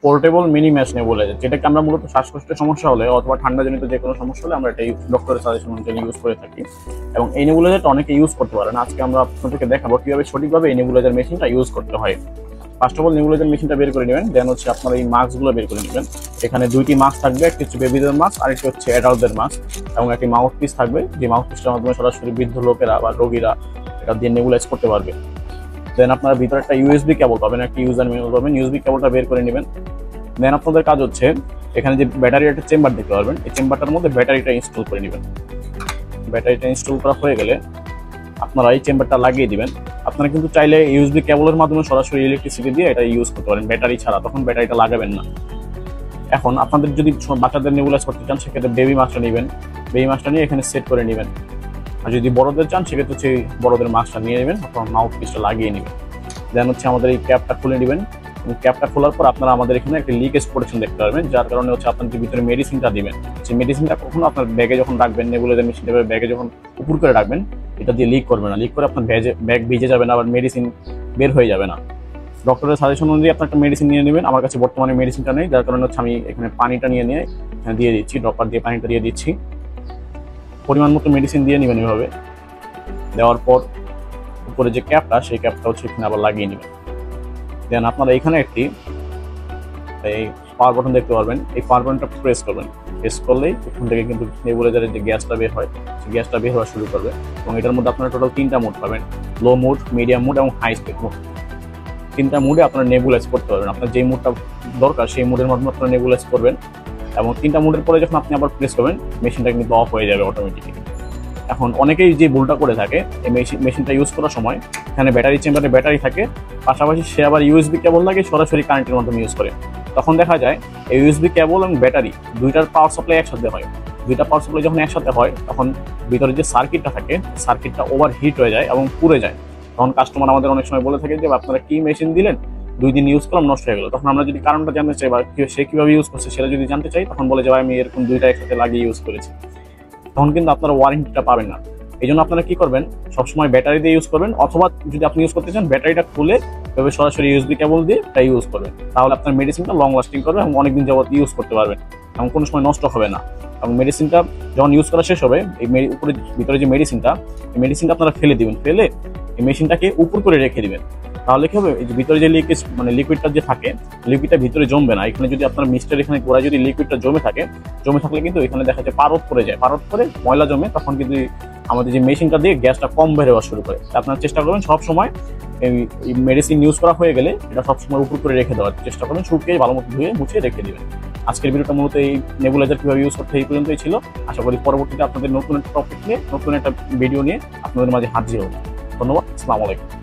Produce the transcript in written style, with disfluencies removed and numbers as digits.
Portable mini mash nebuliser, যেটাকে আমরা মূলত শ্বাসকষ্টের সমস্যা হলে অথবা ঠান্ডাজনিত যে কোনো সমস্যা হলে আমরা এটা ডক্টরের সাজেশন অনুযায়ী ইউজ করে থাকি। এবং এই নেবুলাইজারটা অনেকে ইউজ করতে পারে না। আজকে আমরা আপনাদেরকে দেখাবো কিভাবে সঠিকভাবে এই নেবুলাইজার মেশিনটা ইউজ করতে হয়। ফার্স্ট অফ অল নেবুলাইজার মেশিনটা বের করে নেবেন, দেন হচ্ছে আপনারা এই মাস্কগুলো বের করে নেবেন। এখানে দুইটি মাস্ক থাকবে, একটি হচ্ছে বেবিদের মাস্ক আর একটি হচ্ছে অ্যাডাল্টদের মাস্ক, এবং একটি মাউথ পিস থাকবে, যে মাউথ পিসটার মাধ্যমে সরাসরি বৃদ্ধ লোকেরা বা রোগীরা এটা দিয়ে নেবুলাইজ করতে পারবে। দেন আপনারা ভিতরে একটা ইউএসবি কেবল পাবেন, একটা ইউজার ম্যানুয়াল পাবেন, ইউএসবি কেবলটা বের করে নেবেন। দেন আপনাদের কাজ হচ্ছে এখানে যে ব্যাটারির একটা চেম্বার দেখতে পারবেন, এই চেম্বারটার মধ্যে ব্যাটারিটা ইনস্টল করে নেবেন। ব্যাটারিটা ইনস্টল করা হয়ে গেলে আপনারা এই চেম্বারটা লাগিয়ে দিবেন। আপনারা কিন্তু চাইলে ইউএসবি কেবলের মাধ্যমে সরাসরি ইলেকট্রিসিটি দিয়ে এটা ইউজ করতে পারেন, ব্যাটারি ছাড়া, তখন ব্যাটারিটা লাগাবেন না। এখন আপনাদের যদি বাচ্চাদের নেবুলাইজ করতে চান সেক্ষেত্রে বেবি মাস্কটা নেবেন, বেবি মাস্কটা নিয়ে এখানে সেট করে নেবেন। আর যদি বড়দের চান সেক্ষেত্রে হচ্ছে বড়দের মাস্কটা নিয়ে নেবেন, অথবা মাউথ পিসটা লাগিয়ে নেবেন। দেন হচ্ছে আমাদের এই ক্যাপটা খুলে নেবেন, এবং ক্যাপটা খোলার পর আপনারা আমাদের এখানে একটা লিকেজ প্রোটেকশন দেখতে পারবেন, যার কারণে হচ্ছে আপনার যে ভিতরে মেডিসিনটা দিবেন, সেই মেডিসিনটা কখনো আপনার ব্যাগে যখন রাখবেন, নেবুলাইজার মেশিনটা ব্যাগে যখন উপর করে রাখবেন, এটা দিয়ে লিক করবে না। লিক করে আপনার ব্যাগ ভিজে যাবে না, আবার মেডিসিন বের হয়ে যাবে না। ডক্টরের সাজেশন অনুযায়ী আপনার একটা মেডিসিন নিয়ে নেবেন। আমার কাছে বর্তমানে মেডিসিনটা নেই, যার কারণে হচ্ছে আমি এখানে পানিটা নিয়ে এখানে দিয়ে দিচ্ছি, ড্রপার দিয়ে পানিটা দিয়ে দিচ্ছি। পরিমাণ মতো মেডিসিন দিয়ে নেবেন। এভাবে দেওয়ার পর উপরে যে ক্যাপটা, সেই ক্যাপটা হচ্ছে এখানে আবার লাগিয়ে নেবেন। দেন আপনারা এখানে একটি এই পাওয়ার বাটন দেখতে পারবেন, এই পাওয়ার বাটনটা প্রেস করবেন। প্রেস করলেই এখান থেকে কিন্তু নেবুলাইজারের যে গ্যাসটা বের হয়, সেই গ্যাসটা বের হওয়া শুরু করবে। এবং এটার মধ্যে আপনারা টোটাল 3টা মোড পাবেন, লো মোড, মিডিয়াম মোড এবং হাই স্পিড মোড। 3টা মোডে আপনারা নেবুলাইজ করতে পারবেন। আপনার যে মোডটা দরকার সেই মোডের মাধ্যমে আপনারা নেবুলাইজ করবেন। এবং 3টা মোডের পরে যখন আপনি আবার প্রেস করবেন, মেশিনটা কিন্তু অফ হয়ে যাবে অটোমেটিকলি। এখন অনেকেই যে ভুলটা করে থাকে, এই মেশিনটা ইউজ করার সময় এখানে ব্যাটারি চেম্বারে ব্যাটারি থাকে, পাশাপাশি সে আবার ইউএসবি কেবল লাগে, সরাসরি কারেন্টের মাধ্যমে ইউজ করে। তখন দেখা যায় এই ইউএসবি কেবল এবং ব্যাটারি দুইটার পাওয়ার সাপ্লাই একসাথে হয়। দুইটা পাওয়ার সাপ্লাই যখন একসাথে হয়, তখন ভিতরে যে সার্কিটটা থাকে, সার্কিটটা ওভার হিট হয়ে যায় এবং পুড়ে যায়। তখন কাস্টমার আমাদের অনেক সময় বলে থাকে যে আপনারা কি মেশিন দিলেন, 2 দিন ইউজ করলাম, নষ্ট হয়ে গেল। তখন আমরা যদি কারণটা জানতে চাই বা সে কীভাবে ইউজ করছে সেটা যদি জানতে চাই, তখন বলে যে ভাই আমি এরকম দুইটা একসাথে লাগিয়ে ইউজ করেছি। তখন কিন্তু আপনারা ওয়ারেন্টিটা পাবেন না। এই জন্য আপনারা কি করবেন, সবসময় ব্যাটারি দিয়ে ইউজ করবেন, অথবা যদি আপনি ইউজ করতে চান ব্যাটারিটা খুলে তবে সরাসরি ইউএসবি কেবল দিয়ে তাই ইউজ করবেন। তাহলে আপনার মেডিসিনটা লং লাস্টিং করবে এবং অনেকদিন যাবত ইউজ করতে পারবেন এবং কোনো সময় নষ্ট হবে না। এবং মেডিসিনটা যখন ইউজ করা শেষ হবে, এই উপরে ভিতরে যে মেডিসিনটা, এই মেডিসিনটা আপনারা ফেলে দিবেন। ফেলে এই মেশিনটাকে উপর করে রেখে দিবেন। তাহলে কি হবে, এই যে ভিতরে যে লিকুইড মানে লিকুইডটা যে থাকে, লিকুইডটা ভিতরে জমবে না। এখানে যদি আপনার মিক্সচার এখানে গোড়ায় যদি লিকুইডটা জমে থাকলে কিন্তু এখানে দেখা যায় পারদ পড়ে যায়, পারদ করে ময়লা জমে, তখন কিন্তু আমাদের যে মেশিনটা দিয়ে গ্যাসটা কম বের হওয়া শুরু করে। আপনারা চেষ্টা করবেন সবসময় এই মেডিসিন ইউজ করা হয়ে গেলে এটা সবসময় উপর করে রেখে দেওয়ার চেষ্টা করবেন, শুকিয়ে ভালো মতো ধুয়ে মুছে রেখে দেবেন। আজকের ভিডিওটা মূলত এই নেবুলাইজার কীভাবে ইউজ করতে এই পর্যন্তই ছিল। আশা করি পরবর্তীতে আপনাদের নতুন একটা টপিক নিয়ে, নতুন একটা ভিডিও নিয়ে আপনাদের মাঝে হাজির হব। ধন্যবাদ। আসসালামু আলাইকুম।